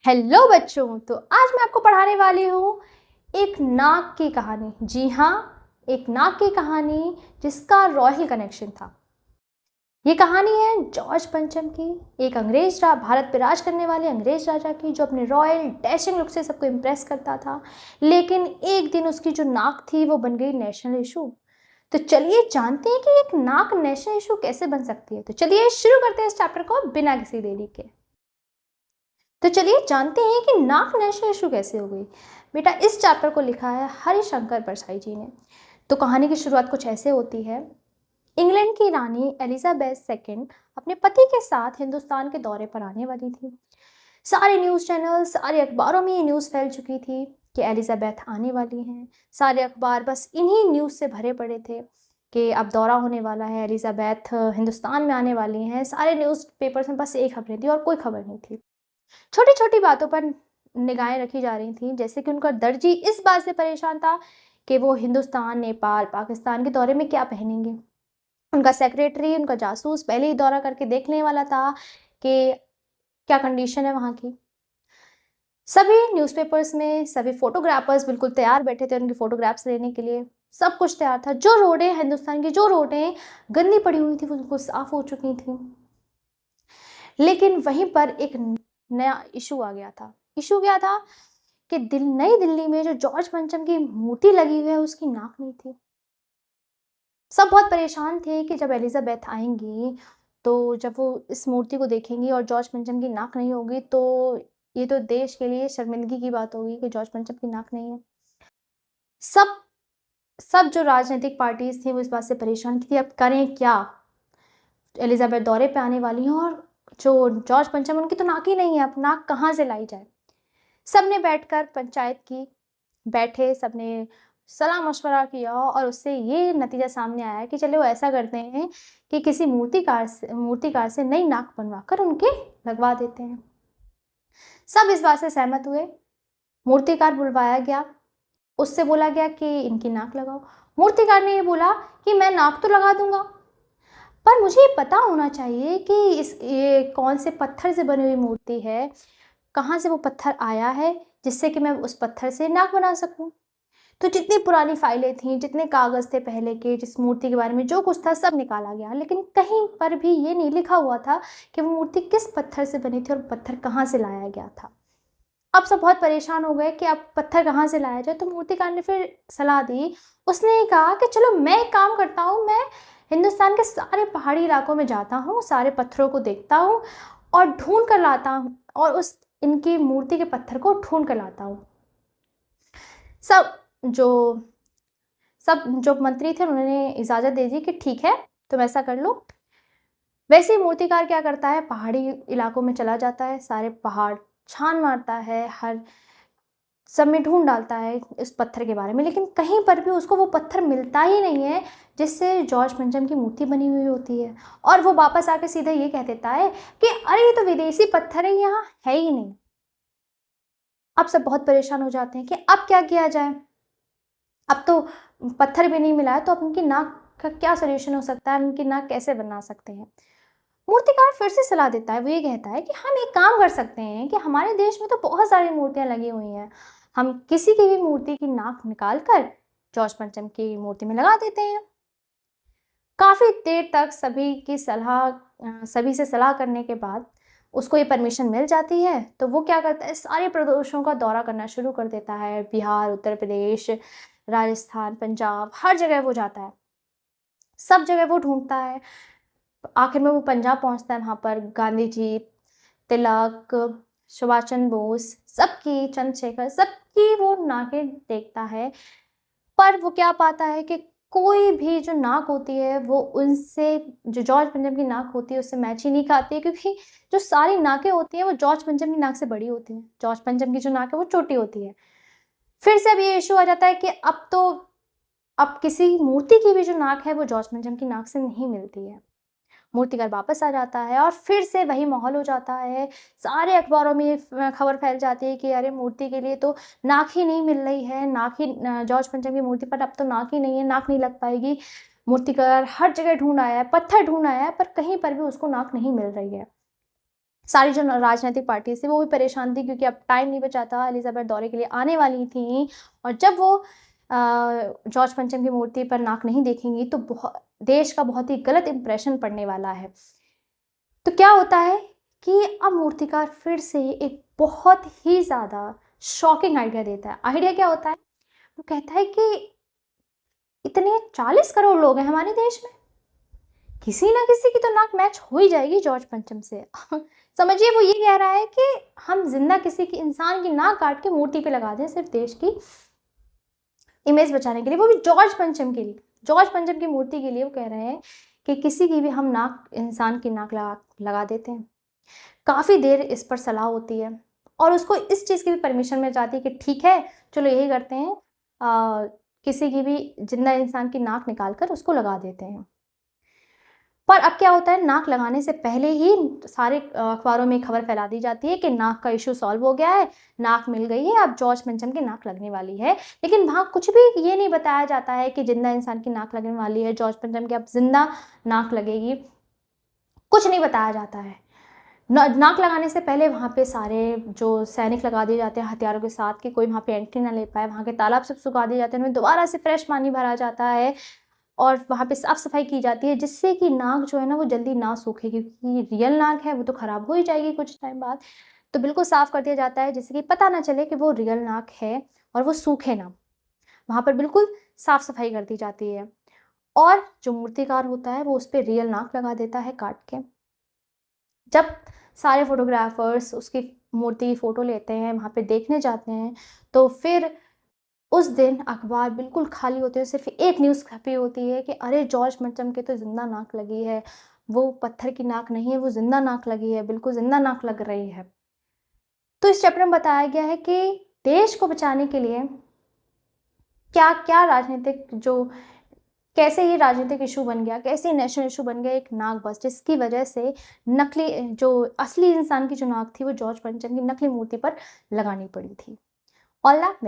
Hello बच्चों, तो आज मैं आपको पढ़ाने वाली हूँ एक नाक की कहानी। जी हाँ, एक नाक की कहानी जिसका रॉयल कनेक्शन था। ये कहानी है जॉर्ज पंचम की, एक भारत पे राज करने वाले अंग्रेज राजा की, जो अपने रॉयल डैशिंग लुक से सबको इम्प्रेस करता था। लेकिन एक दिन उसकी जो नाक थी वो बन गई नेशनल इशू। तो चलिए जानते हैं कि एक नाक नेशनल इशू कैसे बन सकती है। तो चलिए शुरू करते हैं इस चैप्टर को बिना किसी देरी के। तो चलिए जानते हैं कि नाक नेशनल इशू कैसे हो गई। बेटा, इस चैप्टर को लिखा है हरिशंकर परसाई जी ने। तो कहानी की शुरुआत कुछ ऐसे होती है। इंग्लैंड की रानी एलिजाबेथ सेकंड अपने पति के साथ हिंदुस्तान के दौरे पर आने वाली थी। सारे न्यूज़ चैनल, सारे अखबारों में ये न्यूज़ फैल चुकी थी कि एलिजाबेथ आने वाली हैं। सारे अखबार बस इन्हीं न्यूज़ से भरे पड़े थे कि अब दौरा होने वाला है, एलिजाबेथ हिंदुस्तान में आने वाली हैं। सारे न्यूज़ पेपर्स में बस एक खबरें थी और कोई खबर नहीं थी। छोटी छोटी बातों पर निगाहें रखी जा रही थीं, जैसे कि उनका दर्जी इस बात से परेशान था कि वो हिंदुस्तान, नेपाल, पाकिस्तान के दौरे में क्या पहनेंगे। उनका सेक्रेटरी, उनका जासूस पहले ही दौरा करके देखने वाला था कि क्या कंडीशन है वहाँ की। सभी न्यूज़पेपर्स में सभी फोटोग्राफर्स बिल्कुल तैयार बैठे थे उनकी फोटोग्राफ्स लेने के लिए। सब कुछ तैयार था। जो रोडें, हिंदुस्तान की जो रोडें गंदी पड़ी हुई थी वो बिल्कुल साफ हो चुकी थी। लेकिन वहीं पर एक नया इशू आ गया था। इशू क्या था कि नई दिल्ली में जो जॉर्ज पंचम की मूर्ति लगी हुई है उसकी नाक नहीं थी। सब बहुत परेशान थे कि जब एलिजाबेथ आएंगी तो जब वो इस मूर्ति को देखेंगी और जॉर्ज पंचम की नाक नहीं होगी तो ये तो देश के लिए शर्मिंदगी की बात होगी कि जॉर्ज पंचम की नाक नहीं है। सब सब जो राजनीतिक पार्टीज थी वो इस बात से परेशान थी, अब करें क्या। एलिजाबेथ दौरे पे आने वाली हैं और जो जॉर्ज पंचम उनकी तो नाक ही नहीं है, अब नाक कहाँ से लाई जाए। सबने बैठकर पंचायत की, बैठे, सबने सलाह मशवरा किया और उससे ये नतीजा सामने आया कि चलो ऐसा करते हैं कि किसी मूर्तिकार से नई नाक बनवा कर उनके लगवा देते हैं। सब इस बात से सहमत हुए। मूर्तिकार बुलवाया गया, उससे बोला गया कि इनकी नाक लगाओ। मूर्तिकार ने ये बोला कि मैं नाक तो लगा दूंगा, पर मुझे ये पता होना चाहिए कि ये कौन से पत्थर से बनी हुई मूर्ति है, कहाँ से वो पत्थर आया है जिससे कि मैं उस पत्थर से नाक बना सकूं। तो जितनी पुरानी फाइलें थीं, जितने कागज़ थे पहले के, जिस मूर्ति के बारे में जो कुछ था सब निकाला गया, लेकिन कहीं पर भी ये नहीं लिखा हुआ था कि वो मूर्ति किस पत्थर से बनी थी और पत्थर कहाँ से लाया गया था। अब सब बहुत परेशान हो गए कि अब पत्थर कहाँ से लाया जाए। तो मूर्तिकार ने फिर सलाह दी। उसने कहा कि चलो मैं एक काम करता हूँ, मैं हिंदुस्तान के सारे पहाड़ी इलाकों में जाता हूँ, सारे पत्थरों को देखता हूँ और ढूंढ कर लाता हूँ और उस इनकी मूर्ति के पत्थर को ढूंढ कर लाता हूँ। सब जो सब जो मंत्री थे उन्होंने इजाज़त दे दी कि ठीक है तुम ऐसा कर लो। वैसे ही मूर्तिकार क्या करता है, पहाड़ी इलाकों में चला जाता है, सारे पहाड़ छान मारता है, हर सब में ढूंढ डालता है इस पत्थर के बारे में, लेकिन कहीं पर भी उसको वो पत्थर मिलता ही नहीं है जिससे जॉर्ज पंचम की मूर्ति बनी हुई होती है। और वो वापस आके सीधा ये कह देता है कि अरे ये तो विदेशी पत्थर है, यहाँ है ही नहीं। अब सब बहुत परेशान हो जाते हैं कि अब क्या किया जाए। अब तो पत्थर भी नहीं मिला है, तो अब उनकी नाक का क्या सोल्यूशन हो सकता है, उनकी नाक कैसे बना सकते हैं। मूर्तिकार फिर से सलाह देता है। वो ये कहता है कि हम एक काम कर सकते हैं कि हमारे देश में तो बहुत सारी मूर्तियां लगी हुई हैं, हम किसी की भी मूर्ति की नाक निकाल कर जॉर्ज पंचम की मूर्ति में लगा देते हैं। काफ़ी देर तक सभी से सलाह करने के बाद उसको ये परमिशन मिल जाती है। तो वो क्या करता है, सारे प्रदेशों का दौरा करना शुरू कर देता है। बिहार, उत्तर प्रदेश, राजस्थान, पंजाब, हर जगह वो जाता है, सब जगह वो ढूंढता है। आखिर में वो पंजाब पहुंचता है। वहाँ पर गांधी जी, तिलक, सुभाष चंद्र बोस, सबकी, चंद्रशेखर, सबकी वो नाकें देखता है। पर वो क्या पाता है कि कोई भी जो नाक होती है वो उनसे, जो जॉर्ज पंचम की नाक होती है उससे मैच ही नहीं खाती है, क्योंकि जो सारी नाकें होती हैं वो जॉर्ज पंचम की नाक से बड़ी होती हैं। जॉर्ज पंचम की जो नाक है वो छोटी होती है। फिर से अब ये इशू आ जाता है कि अब किसी मूर्ति की भी जो नाक है वो जॉर्ज पंचम की नाक से नहीं मिलती है। मूर्तिकार वापस आ जाता है और फिर से वही माहौल हो जाता है। सारे अखबारों में खबर फैल जाती है कि अरे मूर्ति के लिए तो नाक ही नहीं मिल रही है, नाक ही, जॉर्ज पंचम की मूर्ति पर अब तो नाक ही नहीं है, नाक नहीं लग पाएगी। मूर्तिकार हर जगह ढूंढ आया है, पत्थर ढूंढ आया है, पर कहीं पर भी उसको नाक नहीं मिल रही है। सारी जो राजनीतिक पार्टी थी वो भी परेशान थी, क्योंकि अब टाइम नहीं बचा था, एलिजाबेथ दौरे के लिए आने वाली थी, और जब वो जॉर्ज पंचम की मूर्ति पर नाक नहीं देखेंगी तो देश का बहुत ही गलत इंप्रेशन पड़ने वाला है। तो क्या होता है कि अब मूर्तिकार फिर से एक बहुत ही ज़्यादा शॉकिंग आइडिया देता है। आइडिया क्या होता है? वो कहता है कि इतने 40 करोड़ लोग हैं हमारे देश में, किसी ना किसी की तो नाक मैच हो ही जाएगी जॉर्ज पंचम से। समझिए, वो ये कह रहा है कि हम जिंदा किसी की, इंसान की नाक काट के मूर्ति पे लगा दें सिर्फ देश की इमेज बचाने के लिए, वो भी जॉर्ज पंचम के लिए, जॉर्ज पंचम की मूर्ति के लिए। वो कह रहे हैं कि किसी की भी हम नाक, इंसान की नाक लगा देते हैं। काफ़ी देर इस पर सलाह होती है और उसको इस चीज़ की भी परमिशन मिल जाती है कि ठीक है चलो यही करते हैं, किसी की भी जिंदा इंसान की नाक निकाल कर उसको लगा देते हैं। पर अब क्या होता है, नाक लगाने से पहले ही सारे अखबारों में खबर फैला दी जाती है कि नाक का इशू सॉल्व हो गया है, नाक मिल गई है, अब जॉर्ज पंचम की नाक लगने वाली है। लेकिन वहाँ कुछ भी ये नहीं बताया जाता है कि जिंदा इंसान की नाक लगने वाली है, जॉर्ज पंचम की अब जिंदा नाक लगेगी, कुछ नहीं बताया जाता है। नाक लगाने से पहले वहाँ पे सारे जो सैनिक लगा दिए जाते हैं हथियारों के साथ, कि कोई वहाँ पे एंट्री ना ले पाए। वहाँ के तालाब सब सुखा दिए जाते हैं, उनमें दोबारा से फ्रेश पानी भरा जाता है और वहाँ पे साफ सफाई की जाती है, जिससे कि नाक जो है ना वो जल्दी ना सूखे, क्योंकि रियल नाक है वो तो ख़राब हो ही जाएगी कुछ टाइम बाद। तो बिल्कुल साफ़ कर दिया जाता है जिससे कि पता ना चले कि वो रियल नाक है और वो सूखे ना। वहाँ पर बिल्कुल साफ़ सफाई कर दी जाती है और जो मूर्तिकार होता है वो उस पर रियल नाक लगा देता है काट के। जब सारे फोटोग्राफर्स उसकी मूर्ति की फ़ोटो लेते हैं, वहाँ पे देखने जाते हैं, तो फिर उस दिन अखबार बिल्कुल खाली होते हैं, सिर्फ एक न्यूज़ छपी होती है कि अरे जॉर्ज पंचम के तो ज़िंदा नाक लगी है, वो पत्थर की नाक नहीं है, वो ज़िंदा नाक लगी है, बिल्कुल ज़िंदा नाक लग रही है। तो इस चैप्टर में बताया गया है कि देश को बचाने के लिए क्या क्या राजनीतिक जो, कैसे ये राजनीतिक इशू बन गया, कैसे नेशनल इशू बन गया एक नाक बस, जिसकी वजह से नकली, जो असली इंसान की जो नाक थी वो जॉर्ज पंचम की नकली मूर्ति पर लगानी पड़ी थी। All that